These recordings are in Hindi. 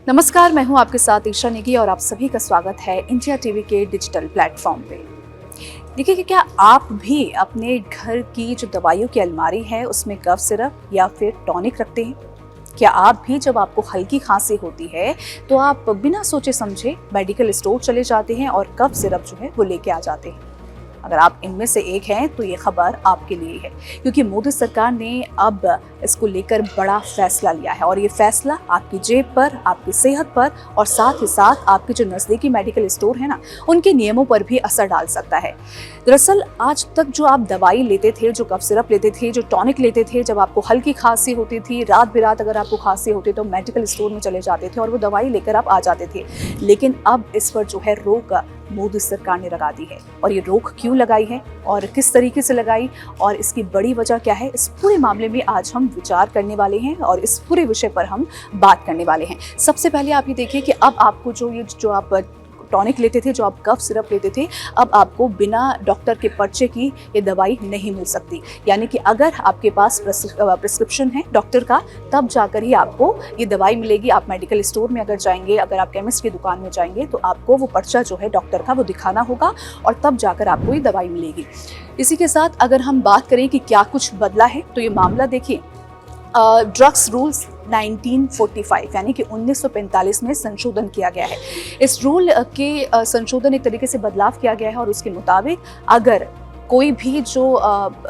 नमस्कार, मैं हूं आपके साथ ईशा नेगी और आप सभी का स्वागत है इंडिया टीवी के डिजिटल प्लेटफॉर्म पे। देखिए कि क्या आप भी अपने घर की जो दवाइयों की अलमारी है उसमें कफ सिरप या फिर टॉनिक रखते हैं? क्या आप भी जब आपको हल्की खांसी होती है तो आप बिना सोचे समझे मेडिकल स्टोर चले जाते हैं और कफ सिरप जो है वो लेके आ जाते हैं? अगर आप इनमें से एक हैं तो ये खबर आपके लिए है, क्योंकि मोदी सरकार ने अब इसको लेकर बड़ा फैसला लिया है और ये फैसला आपकी जेब पर, आपकी सेहत पर और साथ ही साथ आपके जो नज़दीकी मेडिकल स्टोर है ना, उनके नियमों पर भी असर डाल सकता है। दरअसल आज तक जो आप दवाई लेते थे, जो कफ सिरप लेते थे, जो टॉनिक लेते थे, जब आपको हल्की खांसी होती थी, रात बिरात अगर आपको खांसी होती तो मेडिकल स्टोर में चले जाते थे और वो दवाई लेकर आप आ जाते थे। लेकिन अब इस पर जो है रोक मोदी सरकार ने लगा दी है। और ये रोक क्यों लगाई है और किस तरीके से लगाई और इसकी बड़ी वजह क्या है, इस पूरे मामले में आज हम विचार करने वाले हैं और इस पूरे विषय पर हम बात करने वाले हैं। सबसे पहले आप ये देखिए कि अब आपको जो आप टॉनिक लेते थे, जो आप कफ सिरप लेते थे, अब आपको बिना डॉक्टर के पर्चे की ये दवाई नहीं मिल सकती। यानी कि अगर आपके पास प्रिस्क्रिप्शन है डॉक्टर का, तब जाकर ही आपको ये दवाई मिलेगी। आप मेडिकल स्टोर में अगर जाएंगे, अगर आप केमिस्ट की दुकान में जाएंगे तो आपको वो पर्चा जो है डॉक्टर का वो दिखाना होगा और तब जाकर आपको ये दवाई मिलेगी। इसी के साथ अगर हम बात करें कि क्या कुछ बदला है तो ये मामला देखिए, ड्रग्स रूल्स 1945 यानी कि 1945 में संशोधन किया गया है। इस रूल के संशोधन एक तरीके से बदलाव किया गया है और उसके मुताबिक अगर कोई भी जो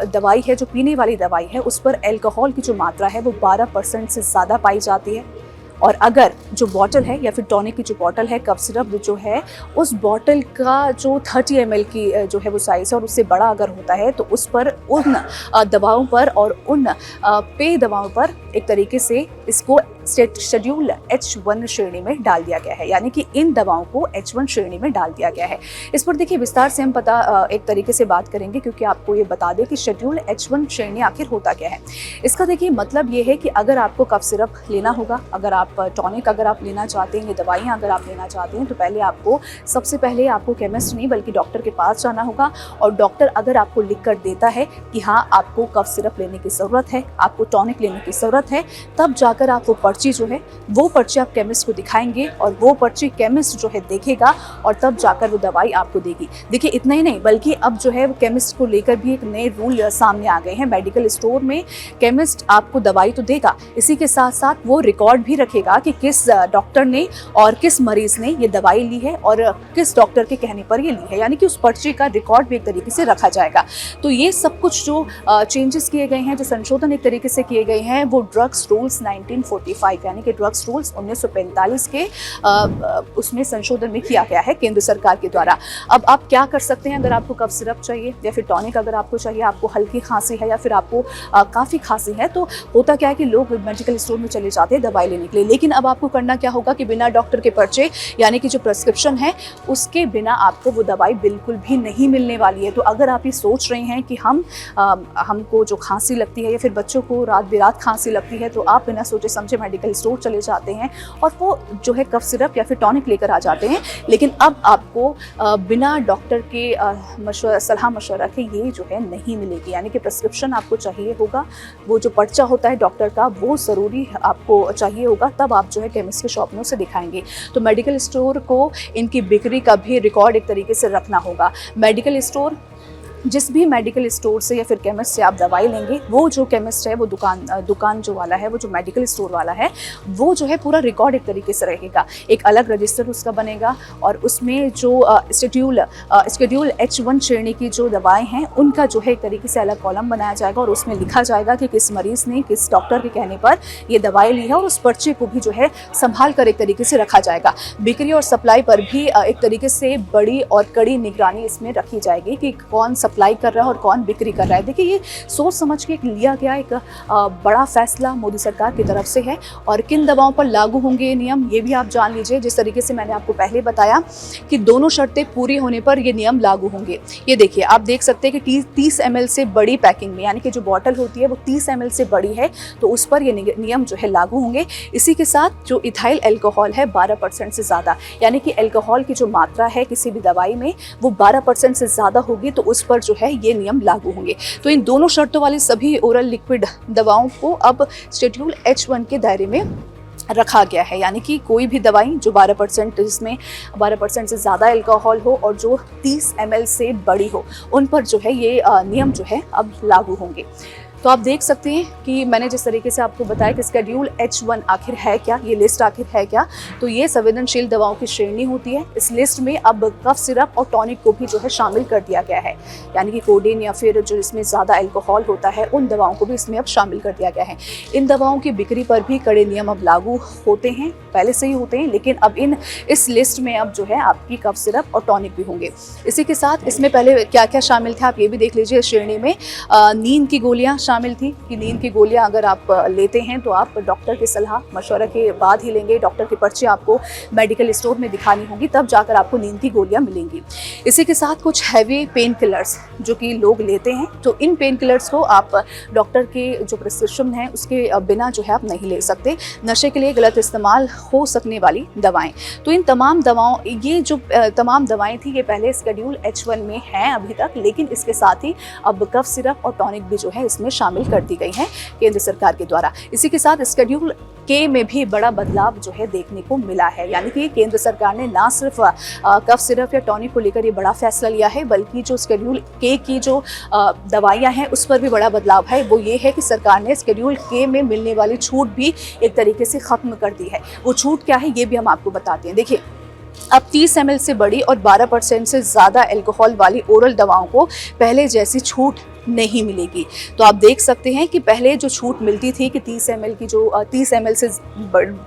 दवाई है, जो पीने वाली दवाई है, उस पर अल्कोहल की जो मात्रा है वो 12% से ज़्यादा पाई जाती है और अगर जो बॉटल है या फिर टॉनिक की जो बॉटल है, कफ सिरप जो है, उस बॉटल का जो 30 ml की जो है वो साइज़ है और उससे बड़ा अगर होता है तो उस पर उन दवाओं पर और उन पेय दवाओं पर एक तरीके से इसको शेड्यूल H1 श्रेणी में डाल दिया गया है। यानी कि इन दवाओं को H1 श्रेणी में डाल दिया गया है। इस पर देखिए विस्तार से हम एक तरीके से बात करेंगे, क्योंकि आपको ये बता दें कि शेड्यूल H1 श्रेणी आखिर होता क्या है। इसका देखिए मतलब ये है कि अगर आपको कफ सिरप लेना होगा, अगर आप टॉनिक अगर आप लेना चाहते हैं, ये दवाइयाँ अगर आप लेना चाहते हैं, तो पहले आपको सबसे पहले आपको केमिस्ट नहीं बल्कि डॉक्टर के पास जाना होगा और डॉक्टर अगर आपको लिख कर देता है कि हाँ आपको कफ सिरप लेने की ज़रूरत है, आपको टॉनिक लेने की ज़रूरत है, तब जाकर आप वो पर्ची जो है वो पर्ची आप केमिस्ट को दिखाएंगे और वो पर्ची केमिस्ट जो है देखेगा और तब जाकर वो दवाई आपको देगी। देखिए इतना ही नहीं बल्कि अब जो है वो केमिस्ट को लेकर भी एक नए रूल सामने आ गए हैं। मेडिकल स्टोर में केमिस्ट आपको दवाई तो देगा, इसी के साथ साथ वो रिकॉर्ड भी रखेगा कि किस डॉक्टर ने और किस मरीज ने ये दवाई ली है और किस डॉक्टर के कहने पर ये ली है। यानी कि उस पर्ची का रिकॉर्ड भी एक तरीके से रखा जाएगा। तो ये सब कुछ जो चेंजेस किए गए हैं, जो संशोधन एक तरीके से किए गए हैं, वो ड्रग्स रूल्स 1945 यानी कि ड्रग्स रूल्स 1945 के उसमें संशोधन में किया गया है केंद्र सरकार के द्वारा। अब आप क्या कर सकते हैं, अगर आपको कफ सिरप चाहिए या फिर टॉनिक अगर आपको चाहिए, आपको हल्की खांसी है या फिर आपको काफ़ी खांसी है, तो होता क्या है कि लोग मेडिकल स्टोर में चले जाते हैं दवाई लेने के लिए। लेकिन अब आपको करना क्या होगा कि बिना डॉक्टर के पर्चे यानी कि जो प्रिस्क्रिप्शन है उसके बिना आपको वो दवाई बिल्कुल भी नहीं मिलने वाली है। तो अगर आप ये सोच रहे हैं कि हमको जो खांसी लगती है या फिर बच्चों को रात बिरात खांसी लगती है, तो आप बिना सोचे समझे मेडिकल स्टोर चले जाते हैं और वो जो है कफ सिरप या फिर टॉनिक लेकर आ जाते हैं। लेकिन अब आपको बिना डॉक्टर के सलाह मशवरा के ये जो है नहीं मिलेगी। यानी कि प्रिस्क्रिप्शन आपको चाहिए होगा, वो जो पर्चा होता है डॉक्टर का वो ज़रूरी आपको चाहिए होगा, तब आप जो है केमिस्ट के शॉप में उसे दिखाएंगे। तो मेडिकल स्टोर को इनकी बिक्री का भी रिकॉर्ड एक तरीके से रखना होगा। मेडिकल स्टोर, जिस भी मेडिकल स्टोर से या फिर केमिस्ट से आप दवाई लेंगे, वो जो केमिस्ट है, वो दुकान जो वाला है, वो जो मेडिकल स्टोर वाला है, वो जो है पूरा रिकॉर्ड एक तरीके से रहेगा। एक अलग रजिस्टर उसका बनेगा और उसमें जो शेड्यूल H1 श्रेणी की जो दवाएं हैं उनका जो है एक तरीके से अलग कॉलम बनाया जाएगा और उसमें लिखा जाएगा कि किस मरीज़ ने किस डॉक्टर के कहने पर ये दवाई ली है और उस पर्चे को भी जो है संभाल कर एक तरीके से रखा जाएगा। बिक्री और सप्लाई पर भी एक तरीके से बड़ी और कड़ी निगरानी इसमें रखी जाएगी कि कौन सप्लाई कर रहा है और कौन बिक्री कर रहा है। देखिए ये सोच समझ के लिया गया एक बड़ा फैसला मोदी सरकार की तरफ से है और किन दवाओं पर लागू होंगे ये नियम, ये भी आप जान लीजिए। जिस तरीके से मैंने आपको पहले बताया कि दोनों शर्तें पूरी होने पर ये नियम लागू होंगे। ये देखिए, आप देख सकते हैं कि 30 ml से बड़ी पैकिंग में, यानी कि जो बॉटल होती है वो 30 ml से बड़ी है, तो उस पर ये नियम जो है लागू होंगे। इसी के साथ जो इथाइल अल्कोहल है 12% से ज़्यादा, यानी कि अल्कोहल की जो मात्रा है किसी भी दवाई में वो 12% से ज़्यादा होगी, तो उस पर जो है ये नियम लागू होंगे। तो इन दोनों शर्तों वाली सभी ओरल लिक्विड दवाओं को अब शेड्यूल H1 के दायरे में रखा गया है, यानी कि कोई भी दवाई जो 12% जिसमें 12% से ज़्यादा अल्कोहल हो और जो 30 ml से बड़ी हो, उन पर जो है ये नियम जो है अब लागू होंगे। तो आप देख सकते हैं कि मैंने जिस तरीके से आपको बताया कि शेड्यूल H1 आखिर है क्या, ये लिस्ट आखिर है क्या। तो ये संवेदनशील दवाओं की श्रेणी होती है। इस लिस्ट में अब कफ सिरप और टॉनिक को भी जो है शामिल कर दिया गया है, यानी कि कोडेन या फिर जो इसमें ज़्यादा अल्कोहल होता है उन दवाओं को भी इसमें अब शामिल कर दिया गया है। इन दवाओं की बिक्री पर भी कड़े नियम अब लागू होते हैं, पहले से ही होते हैं, लेकिन अब इस लिस्ट में अब जो है आपकी कफ सिरप और टॉनिक भी होंगे। इसी के साथ इसमें पहले क्या क्या शामिल थे आप ये भी देख लीजिए। श्रेणी में नींद की गोलियाँ शामिल थी कि नींद की गोलियां अगर आप लेते हैं तो आप डॉक्टर की सलाह मशवरा के बाद ही लेंगे। डॉक्टर की पर्ची आपको मेडिकल स्टोर में दिखानी होगी, तब जाकर आपको नींद की गोलियां मिलेंगी। इसी के साथ कुछ हैवी पेन किलर्स जो कि लोग लेते हैं, तो इन पेन किलर्स को आप डॉक्टर के जो प्रिस्क्रिप्शन है उसके बिना जो है आप नहीं ले सकते। नशे के लिए गलत इस्तेमाल हो सकने वाली दवाएं, तो इन तमाम दवाओं ये जो तमाम दवाएं थी ये पहले शेड्यूल H1 में हैं अभी तक, लेकिन इसके साथ ही अब कफ सिरप और टॉनिक भी जो है इसमें शामिल कर दी गई हैं केंद्र सरकार के द्वारा। इसी के साथ शेड्यूल के में भी बड़ा बदलाव जो है देखने को मिला है, यानी कि केंद्र सरकार ने ना सिर्फ कफ सिरप या टॉनिक को लेकर ये बड़ा फैसला लिया है, बल्कि जो शेड्यूल के की जो दवाइयां हैं उस पर भी बड़ा बदलाव है। वो ये है कि सरकार ने शेड्यूल के में मिलने वाली छूट भी एक तरीके से खत्म कर दी है। वो छूट क्या है ये भी हम आपको बताते हैं। देखिए, अब 30 ml से बड़ी और 12% से ज़्यादा अल्कोहल वाली ओरल दवाओं को पहले जैसी छूट नहीं मिलेगी। तो आप देख सकते हैं कि पहले जो छूट मिलती थी कि 30 ml की जो 30 ml से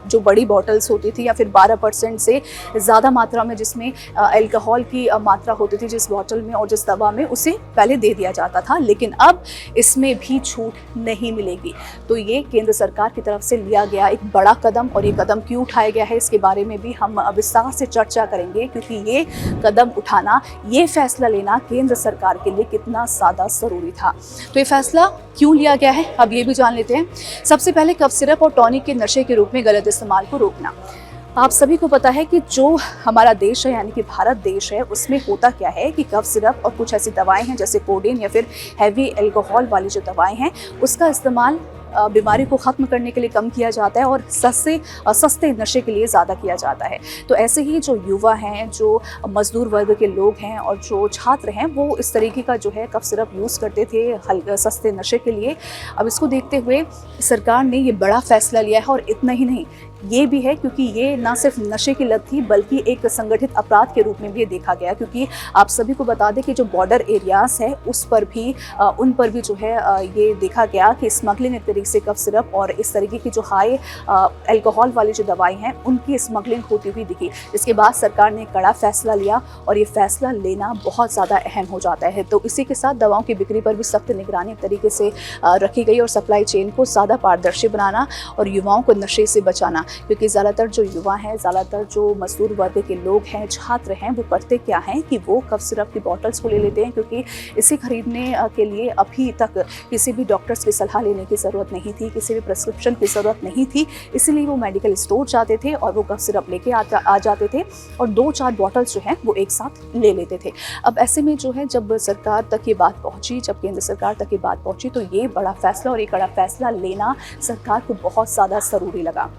जो बड़ी बॉटल्स होती थी या फिर 12% से ज़्यादा मात्रा में जिसमें अल्कोहल की मात्रा होती थी जिस बॉटल में और जिस दवा में, उसे पहले दे दिया जाता था, लेकिन अब इसमें भी छूट नहीं मिलेगी। तो ये केंद्र सरकार की तरफ से लिया गया एक बड़ा कदम, और ये कदम क्यों उठाया गया है इसके बारे में भी हम विस्तार से चर्चा करेंगे, क्योंकि ये कदम उठाना, ये फैसला लेना केंद्र सरकार के लिए कितना ज़्यादा ज़रूरी था। तो ये फैसला क्यों लिया गया है अब ये भी जान लेते हैं। सबसे पहले कफ सिरप और टॉनिक के नशे के रूप में गलत इस्तेमाल को रोकना। आप सभी को पता है कि जो हमारा देश है यानी कि भारत देश है, उसमें होता क्या है कि कफ सिरप और कुछ ऐसी दवाएं हैं जैसे कोडेन या फिर हैवी अल्कोहल वाली जो दवाएं हैं उसका इस्तेमाल बीमारी को ख़त्म करने के लिए कम किया जाता है और सस्ते नशे के लिए ज़्यादा किया जाता है। तो ऐसे ही जो युवा हैं, जो मजदूर वर्ग के लोग हैं और जो छात्र हैं, वो इस तरीके का जो है कफ सिरप यूज़ करते थे सस्ते नशे के लिए। अब इसको देखते हुए सरकार ने ये बड़ा फैसला लिया है, और इतना ही नहीं, ये भी है क्योंकि ये ना सिर्फ नशे की लत थी बल्कि एक संगठित अपराध के रूप में भी ये देखा गया। क्योंकि आप सभी को बता दें कि जो बॉर्डर एरियाज है उस पर भी उन पर भी जो है ये देखा गया कि स्मगलिंग एक तरीके से कफ सिरप और इस तरीके की जो हाई अल्कोहल वाली जो दवाई हैं उनकी स्मगलिंग होती हुई दिखी। इसके बाद सरकार ने कड़ा फैसला लिया, और ये फैसला लेना बहुत ज़्यादा अहम हो जाता है। तो इसी के साथ दवाओं की बिक्री पर भी सख्त निगरानी एक तरीके से रखी गई, और सप्लाई चेन को ज़्यादा पारदर्शी बनाना और युवाओं को नशे से बचाना। क्योंकि ज़्यादातर जो युवा हैं, ज़्यादातर जो मजदूर वर्ग के लोग हैं, छात्र हैं, वो करते क्या हैं कि वो कफ सिरप की बॉटल्स को ले लेते हैं, क्योंकि इसे खरीदने के लिए अभी तक किसी भी डॉक्टर्स की सलाह लेने की ज़रूरत नहीं थी, किसी भी प्रिस्क्रिप्शन की ज़रूरत नहीं थी। इसीलिए वो मेडिकल स्टोर जाते थे और वो कफ सिरप लेके आ जाते थे और 2-4 बॉटल्स जो हैं वो एक साथ ले लेते थे। अब ऐसे में जो है जब सरकार तक ये बात पहुँची, जब केंद्र सरकार तक ये बात पहुँची, तो ये बड़ा फैसला और ये कड़ा फैसला लेना सरकार को बहुत ज़्यादा ज़रूरी लगा।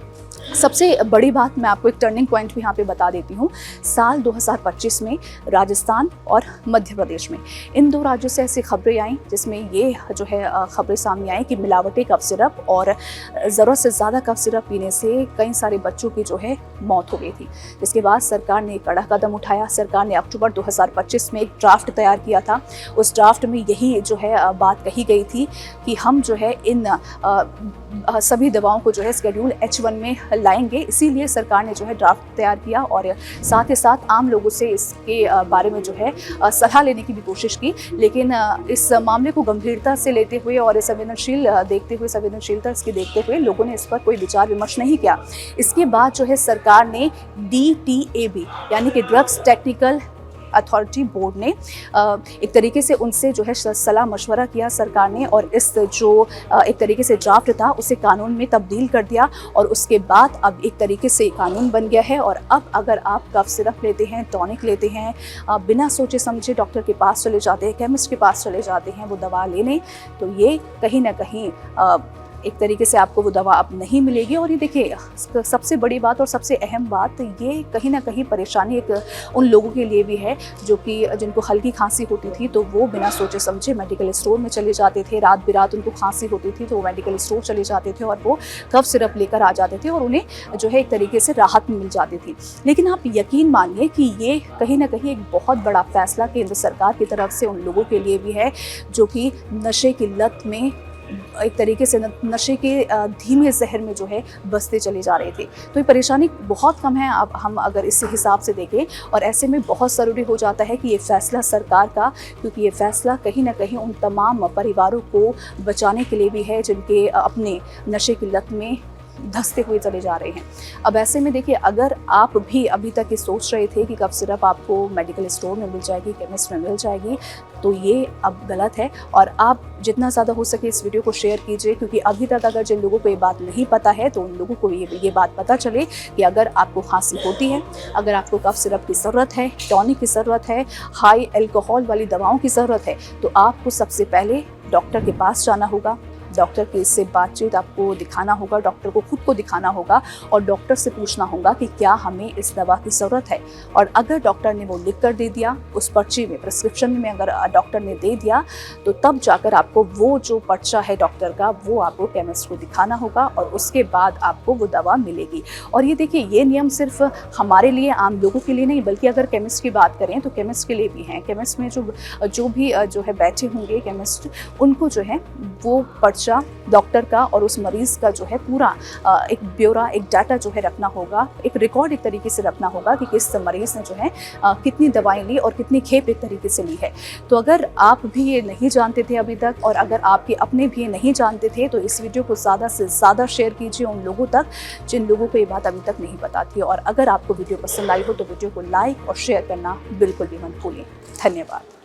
सबसे बड़ी बात मैं आपको एक टर्निंग पॉइंट भी यहाँ पे बता देती हूँ। साल 2025 में राजस्थान और मध्य प्रदेश में, इन 2 राज्यों से ऐसी खबरें आईं जिसमें ये जो है खबरें सामने आई कि मिलावटी कफ सिरप और ज़रूरत से ज़्यादा कफ सिरप पीने से कई सारे बच्चों की जो है मौत हो गई थी। इसके बाद सरकार ने कड़ा कदम उठाया। सरकार ने अक्टूबर 2025 में एक ड्राफ्ट तैयार किया था। उस ड्राफ्ट में यही जो है बात कही गई थी कि हम जो है इन सभी दवाओं को जो है शेड्यूल H1 में लाएंगे। इसीलिए सरकार ने जो है ड्राफ्ट तैयार किया और साथ ही साथ आम लोगों से इसके बारे में जो है सलाह लेने की भी कोशिश की। लेकिन इस मामले को गंभीरता से लेते हुए और संवेदनशीलता इसकी देखते हुए लोगों ने इस पर कोई विचार विमर्श नहीं किया। इसके बाद जो है सरकार ने DTAB यानी कि ड्रग्स टेक्निकल अथॉरिटी बोर्ड ने एक तरीके से उनसे जो है सलाह मशवरा किया सरकार ने, और इस जो एक तरीके से ड्राफ्ट था उसे कानून में तब्दील कर दिया। और उसके बाद अब एक तरीके से कानून बन गया है। और अब अगर आप कफ सिरप लेते हैं, टॉनिक लेते हैं, बिना सोचे समझे डॉक्टर के पास चले जाते हैं, केमिस्ट के पास चले जाते हैं वो दवा लेने, तो ये कहीं ना कहीं एक तरीके से आपको वो दवा अब नहीं मिलेगी। और ये देखिए सबसे बड़ी बात और सबसे अहम बात, ये कहीं ना कहीं परेशानी एक उन लोगों के लिए भी है जो कि जिनको हल्की खांसी होती थी तो वो बिना सोचे समझे मेडिकल स्टोर में चले जाते थे। रात बिरात उनको खांसी होती थी तो वो मेडिकल स्टोर चले जाते थे और वो कफ सिरप लेकर आ जाते थे और उन्हें जो है एक तरीके से राहत मिल जाती थी। लेकिन आप यकीन मानिए कि ये कहीं ना कहीं एक बहुत बड़ा फैसला केंद्र सरकार की तरफ से उन लोगों के लिए भी है जो कि नशे की लत में एक तरीके से नशे के धीमे जहर में जो है बसते चले जा रहे थे। तो ये परेशानी बहुत कम है अब हम अगर इस हिसाब से देखें, और ऐसे में बहुत ज़रूरी हो जाता है कि ये फैसला सरकार का, क्योंकि ये फैसला कहीं ना कहीं उन तमाम परिवारों को बचाने के लिए भी है जिनके अपने नशे की लत में धंसते हुए चले जा रहे हैं। अब ऐसे में देखिए, अगर आप भी अभी तक ये सोच रहे थे कि कफ सिरप आपको मेडिकल स्टोर में मिल जाएगी, केमिस्ट में मिल जाएगी, तो ये अब गलत है। और आप जितना ज़्यादा हो सके इस वीडियो को शेयर कीजिए, क्योंकि अभी तक अगर जिन लोगों को ये बात नहीं पता है तो उन लोगों को ये बात पता चले कि अगर आपको खांसी होती है, अगर आपको कफ सिरप की ज़रूरत है, टॉनिक की ज़रूरत है, हाई अल्कोहल वाली दवाओं की ज़रूरत है, तो आपको सबसे पहले डॉक्टर के पास जाना होगा। डॉक्टर के से बातचीत आपको दिखाना होगा, डॉक्टर को खुद को दिखाना होगा और डॉक्टर से पूछना होगा कि क्या हमें इस दवा की ज़रूरत है। और अगर डॉक्टर ने वो लिख कर दे दिया उस पर्ची में, प्रिस्क्रिप्शन में अगर डॉक्टर ने दे दिया, तो तब जाकर आपको वो जो पर्चा है डॉक्टर का वो आपको केमिस्ट को दिखाना होगा और उसके बाद आपको वो दवा मिलेगी। और ये देखिए, ये नियम सिर्फ हमारे लिए, आम लोगों के लिए नहीं, बल्कि अगर केमिस्ट की बात करें तो केमिस्ट के लिए भी हैं। केमिस्ट में जो भी जो है बैठे होंगे केमिस्ट, उनको जो है वो पर्चा डॉक्टर का और उस मरीज का जो है पूरा एक ब्यौरा, एक डाटा जो है रखना होगा, एक रिकॉर्ड एक तरीके से रखना होगा कि किस मरीज ने जो है कितनी दवाएं ली और कितनी खेप एक तरीके से ली है। तो अगर आप भी ये नहीं जानते थे अभी तक, और अगर आपके अपने भी ये नहीं जानते थे, तो इस वीडियो को ज़्यादा से ज़्यादा शेयर कीजिए उन लोगों तक जिन लोगों को ये बात अभी तक नहीं पता थी। और अगर आपको वीडियो पसंद आई हो तो वीडियो को लाइक और शेयर करना बिल्कुल भी मत भूलें। धन्यवाद।